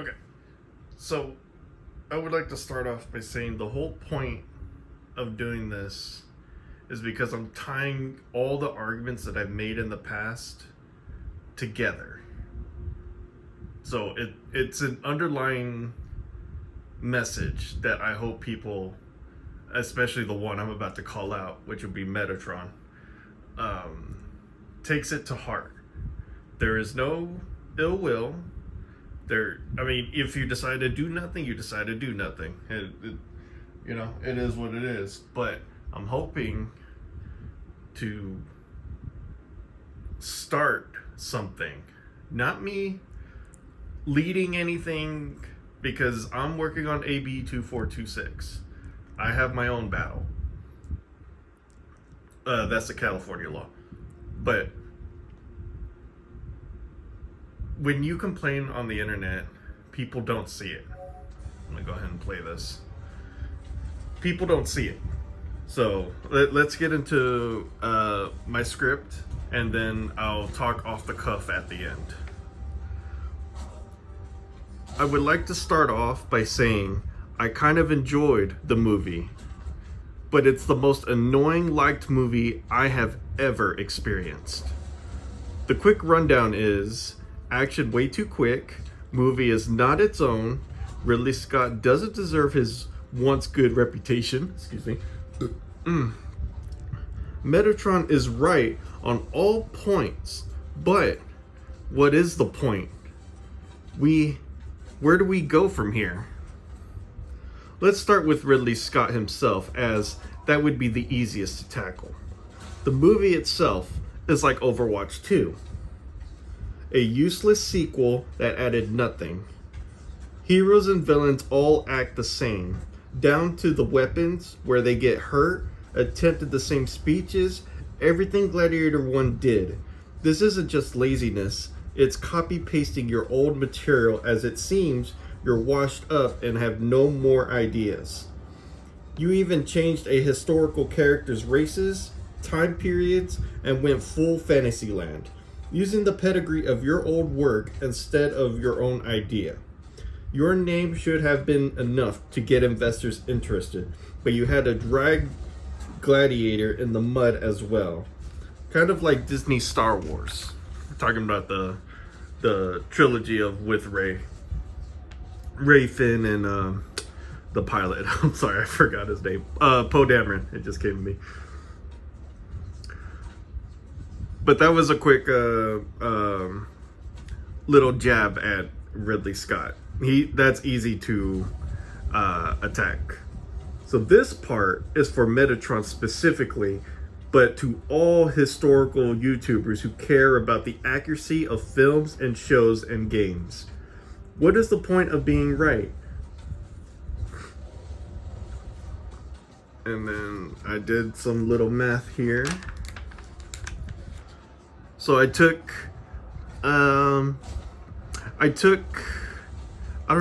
Okay, so I would like to start off by saying the whole point of doing this is because I'm tying all the arguments that I've made in the past together. So it's an underlying message that I hope people, especially the one I'm about to call out, which would be Metatron, takes it to heart. There is no ill will. I mean, if you decide to do nothing, you decide to do nothing. It is what it is. But I'm hoping to start something. Not me leading anything, because I'm working on AB 2426. I have my own battle. That's the California law. But when you complain on the internet, people don't see it. I'm gonna go ahead and play this. People don't see it. So let's get into my script, and then I'll talk off the cuff at the end. I would like to start off by saying I kind of enjoyed the movie, but it's the most annoying liked movie I have ever experienced. The quick rundown is: action way too quick, movie is not its own, Ridley Scott doesn't deserve his once good reputation, excuse me. Metatron is right on all points, but what is the point? Where do we go from here? Let's start with Ridley Scott himself, as that would be the easiest to tackle. The movie itself is like Overwatch 2. A useless sequel that added nothing. Heroes and villains all act the same, down to the weapons, where they get hurt, attempted the same speeches, everything Gladiator 1 did. This isn't just laziness, it's copy-pasting your old material, as it seems you're washed up and have no more ideas. You even changed a historical character's races, time periods, and went full Fantasyland, using the pedigree of your old work instead of your own idea. Your name should have been enough to get investors interested, but you had to drag Gladiator in the mud as well. Kind of like Disney Star Wars. We're talking about the trilogy of with Ray Finn, and the pilot. I'm sorry, I forgot his name. Poe Dameron. It just came to me. But that was a quick little jab at Ridley Scott. That's easy to attack. So this part is for Metatron specifically, but to all historical YouTubers who care about the accuracy of films and shows and games. What is the point of being right? And then I did some little math here. So I don't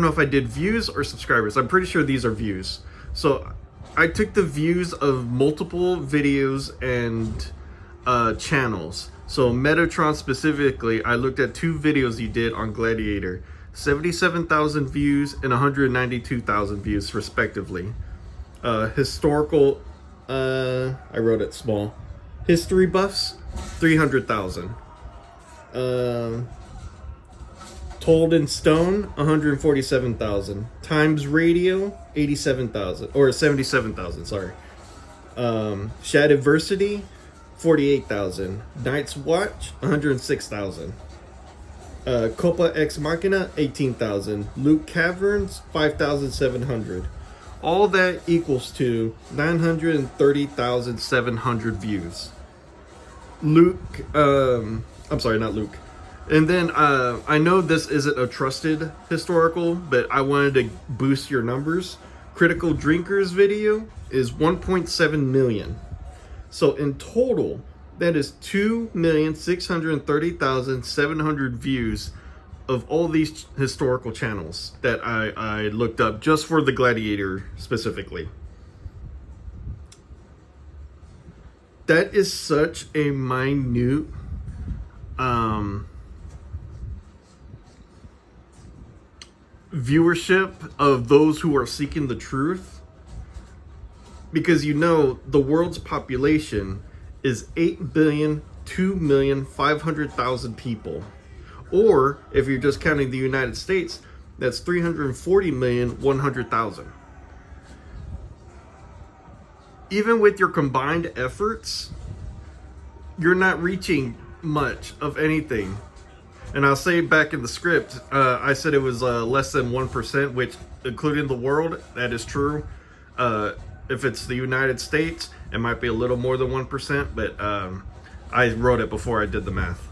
know if I did views or subscribers. I'm pretty sure these are views. So I took the views of multiple videos and channels. So Metatron specifically, I looked at 2 videos he did on Gladiator. 77,000 views and 192,000 views respectively. Historical, I wrote it small. History buffs, 300,000. Told in Stone, 147,000. Times Radio, 87,000 or 77,000. Sorry. Shadiversity, 48,000. Night's Watch, 106,000. Copa Ex Machina, 18,000. Luke Caverns, 5,700. All that equals to 930,700 views. I'm sorry, not Luke. And then I know this isn't a trusted historical, but I wanted to boost your numbers. Critical Drinkers video is 1.7 million. So in total, that is 2,630,700 views of all these historical channels that I looked up just for the Gladiator specifically. That is such a minute viewership of those who are seeking the truth, because you know the world's population is 8,2,500,000 people, or if you're just counting the United States, that's 340,100,000. Even with your combined efforts, you're not reaching much of anything. And I'll say back in the script, I said it was less than 1%, which, including the world, that is true. If it's the United States, it might be a little more than 1%, but I wrote it before I did the math.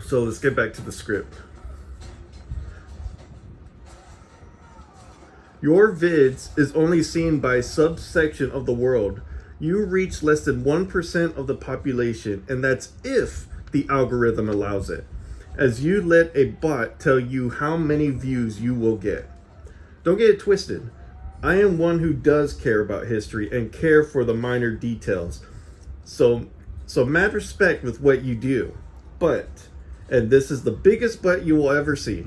So let's get back to the script. Your vids is only seen by a subsection of the world. You reach less than 1% of the population, and that's if the algorithm allows it, as you let a bot tell you how many views you will get. Don't get it twisted. I am one who does care about history and care for the minor details. So mad respect with what you do. But, and this is the biggest but you will ever see,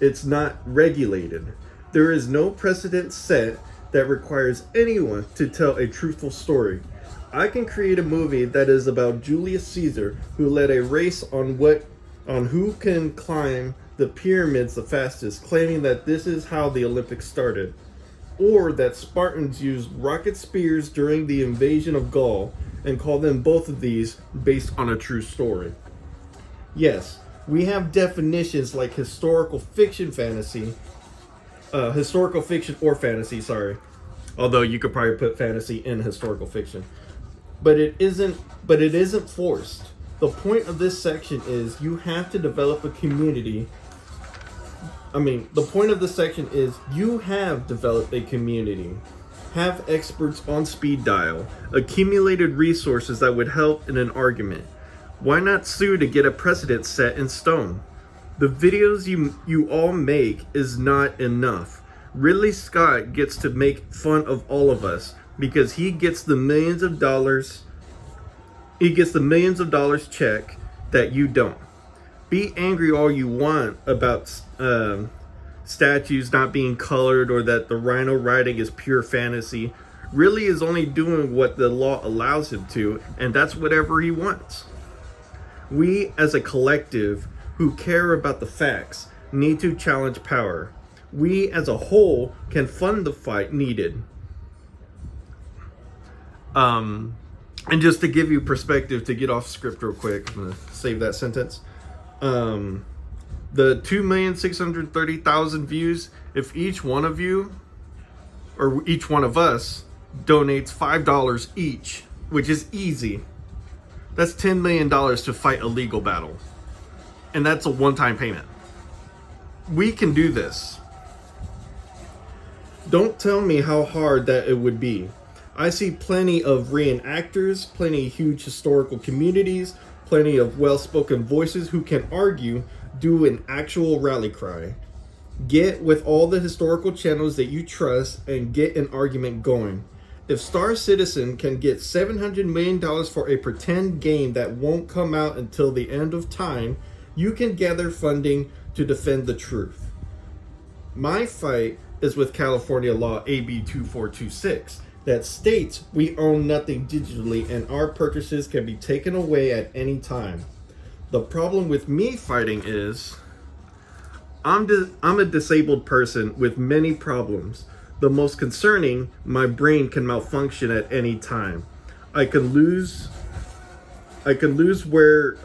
it's not regulated. There is no precedent set that requires anyone to tell a truthful story. I can create a movie that is about Julius Caesar, who led a race on who can climb the pyramids the fastest, claiming that this is how the Olympics started, or that Spartans used rocket spears during the invasion of Gaul, and call them both of these based on a true story. Yes, we have definitions like historical fiction or fantasy, sorry. Although you could probably put fantasy in historical fiction. But it isn't forced. The point of this section is you have to develop a community. The point of this section is you have developed a community. Have experts on speed dial, accumulated resources that would help in an argument. Why not sue to get a precedent set in stone? The videos you all make is not enough. Ridley Scott gets to make fun of all of us because he gets the millions of dollars check that you don't. Be angry all you want about statues not being colored or that the rhino riding is pure fantasy. Ridley is only doing what the law allows him to, and that's whatever he wants. We as a collective who care about the facts need to challenge power. We as a whole can fund the fight needed. And just to give you perspective, to get off script real quick, I'm going to save that sentence. The 2,630,000 views, if each one of you, or each one of us, donates $5 each, which is easy, that's $10 million to fight a legal battle. And that's a one-time payment. We can do this. Don't tell me how hard that it would be. I see plenty of reenactors, plenty of huge historical communities, plenty of well-spoken voices who can argue, do an actual rally cry. Get with all the historical channels that you trust and get an argument going. If Star Citizen can get $700 million for a pretend game that won't come out until the end of time, you can gather funding to defend the truth. My fight is with California Law AB 2426 that states we own nothing digitally and our purchases can be taken away at any time. The problem with me fighting is I'm a disabled person with many problems. The most concerning, my brain can malfunction at any time. I can lose where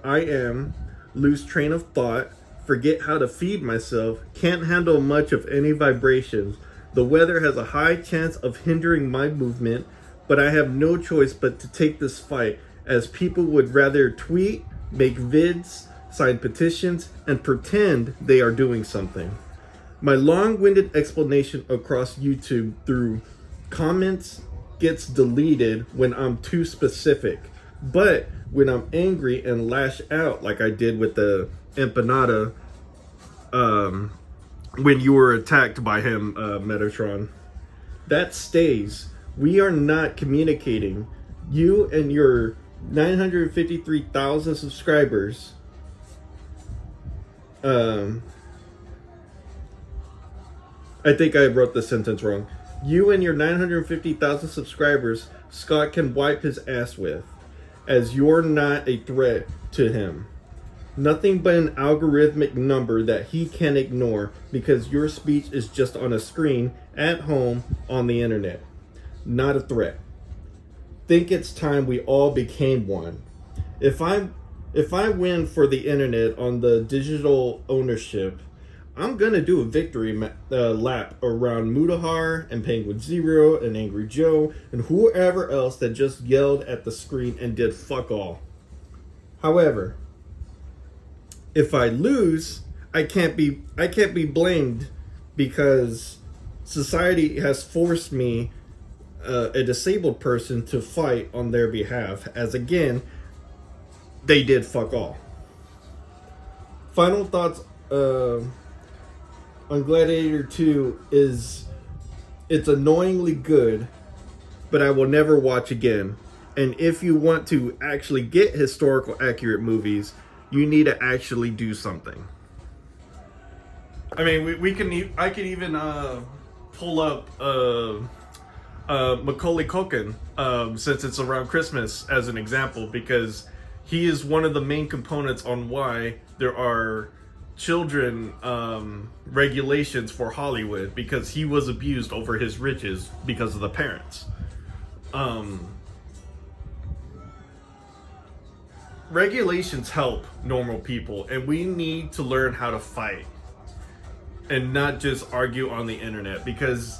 I am, lose train of thought, forget how to feed myself, can't handle much of any vibrations. The weather has a high chance of hindering my movement, but I have no choice but to take this fight, as people would rather tweet, make vids, sign petitions, and pretend they are doing something. My long-winded explanation across YouTube through comments gets deleted when I'm too specific. But when I'm angry and lash out like I did with the empanada, when you were attacked by him, Metatron, that stays. We are not communicating. You and your 953,000 subscribers I think I wrote the sentence wrong. You and your 950,000 subscribers, Scott can wipe his ass with, as you're not a threat to him. Nothing but an algorithmic number that he can ignore because your speech is just on a screen at home on the internet. Not a threat. Think it's time we all became one. If I win for the internet on the digital ownership, I'm gonna do a victory lap around Mutahar and Penguin Zero and Angry Joe and whoever else that just yelled at the screen and did fuck all. However, if I lose, I can't be blamed because society has forced me, a disabled person, to fight on their behalf, as again, they did fuck all. Final thoughts on Gladiator 2 is it's annoyingly good, but I will never watch again. And if you want to actually get historical accurate movies, you need to actually do something. I mean, I could even pull up Macaulay Culkin, since it's around Christmas, as an example, because he is one of the main components on why there are children regulations for Hollywood, because he was abused over his riches because of the parents. Regulations help normal people, and we need to learn how to fight and not just argue on the internet, because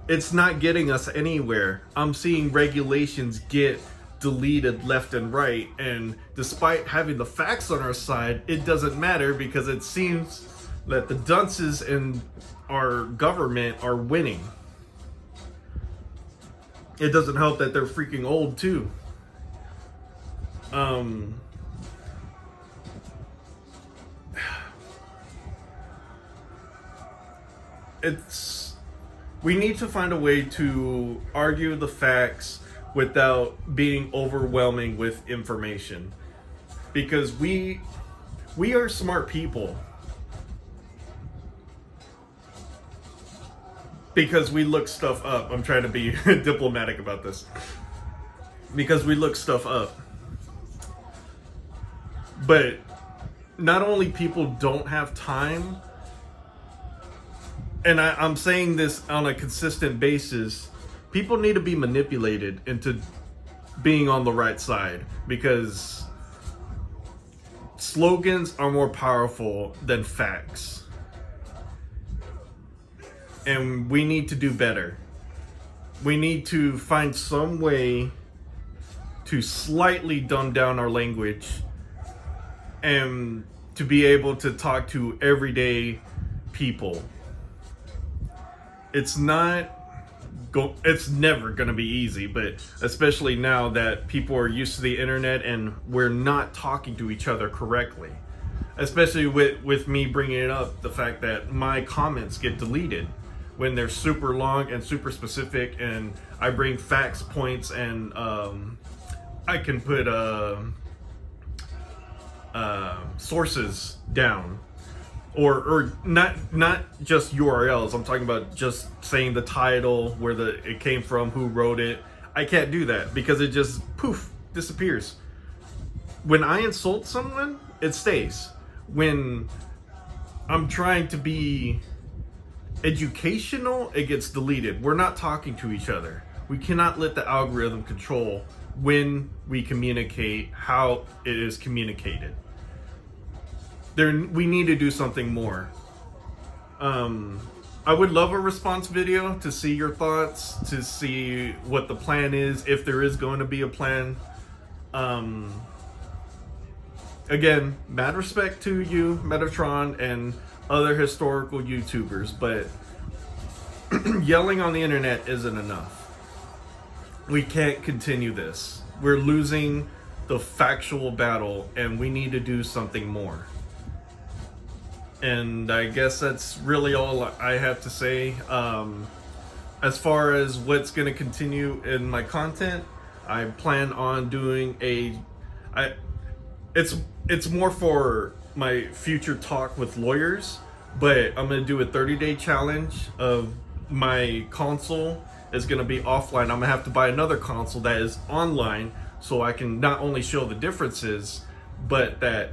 it's not getting us anywhere. I'm seeing regulations get deleted left and right, and despite having the facts on our side, it doesn't matter because it seems that the dunces in our government are winning. It doesn't help that they're freaking old too. We need to find a way to argue the facts without being overwhelming with information, because we are smart people, because we look stuff up. I'm trying to be diplomatic about this, because we look stuff up. But not only people don't have time, and I'm saying this on a consistent basis, people need to be manipulated into being on the right side, because slogans are more powerful than facts. And we need to do better. We need to find some way to slightly dumb down our language and to be able to talk to everyday people. It's never going to be easy, but especially now that people are used to the internet and we're not talking to each other correctly. Especially with me bringing it up, the fact that my comments get deleted when they're super long and super specific, and I bring facts, points, and I can put sources down, or not just URLs. I'm talking about just saying the title, where it came from, who wrote it. I can't do that because it just poof disappears. When I insult someone, it stays. When I'm trying to be educational, it gets deleted. We're not talking to each other. We cannot let the algorithm control when we communicate, how it is communicated. We need to do something more. I would love a response video to see your thoughts, to see what the plan is, if there is going to be a plan. Again, mad respect to you, Metatron, and other historical YouTubers, but yelling on the internet isn't enough. We can't continue this. We're losing the factual battle, and we need to do something more. And I guess that's really all I have to say. As far as what's going to continue in my content, I plan on doing it's more for my future talk with lawyers, But I'm gonna do a 30-day challenge of my console is gonna be offline. I'm gonna have to buy another console that is online so I can not only show the differences, but that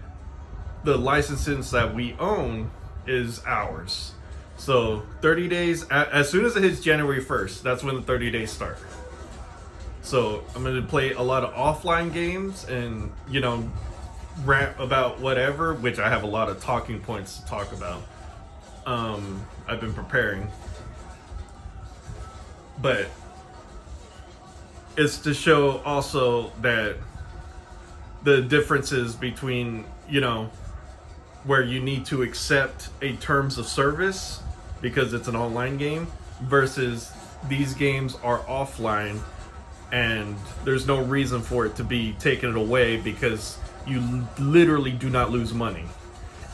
the licenses that we own is ours. So 30 days, as soon as it hits January 1st, that's when the 30 days start. So I'm going to play a lot of offline games and, you know, rant about whatever, which I have a lot of talking points to talk about. I've been preparing. But it's to show also that the differences between, you know, where you need to accept a terms of service because it's an online game versus these games are offline and there's no reason for it to be taken away because you literally do not lose money.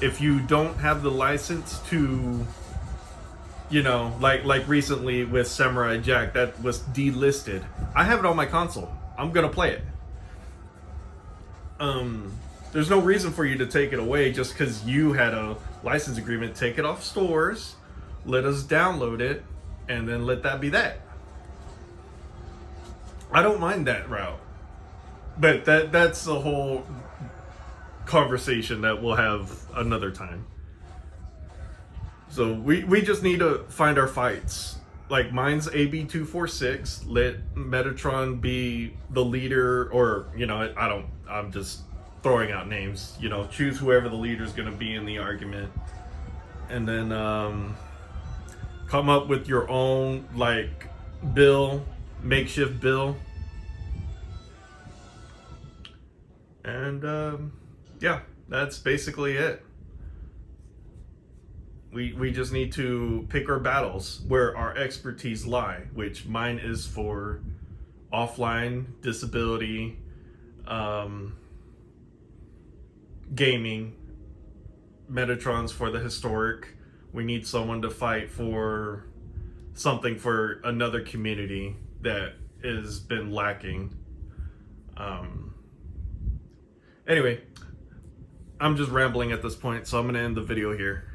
If you don't have the license to, you know, like recently with Samurai Jack that was delisted, I have it on my console. I'm gonna play it. There's no reason for you to take it away just because you had a license agreement. Take it off stores, let us download it, and then let that be that. I don't mind that route, but that's a whole conversation that we'll have another time. So we just need to find our fights. Like mine's AB246. Let Metatron be the leader, or you know, I'm just throwing out names. You know, choose whoever the leader is going to be in the argument, and then come up with your own like bill, makeshift bill, and yeah, that's basically it. We just need to pick our battles where our expertise lie, which mine is for offline, disability, gaming. Metatron's for the historic. We need someone to fight for something for another community that has been lacking. Anyway, I'm just rambling at this point, so I'm going to end the video here.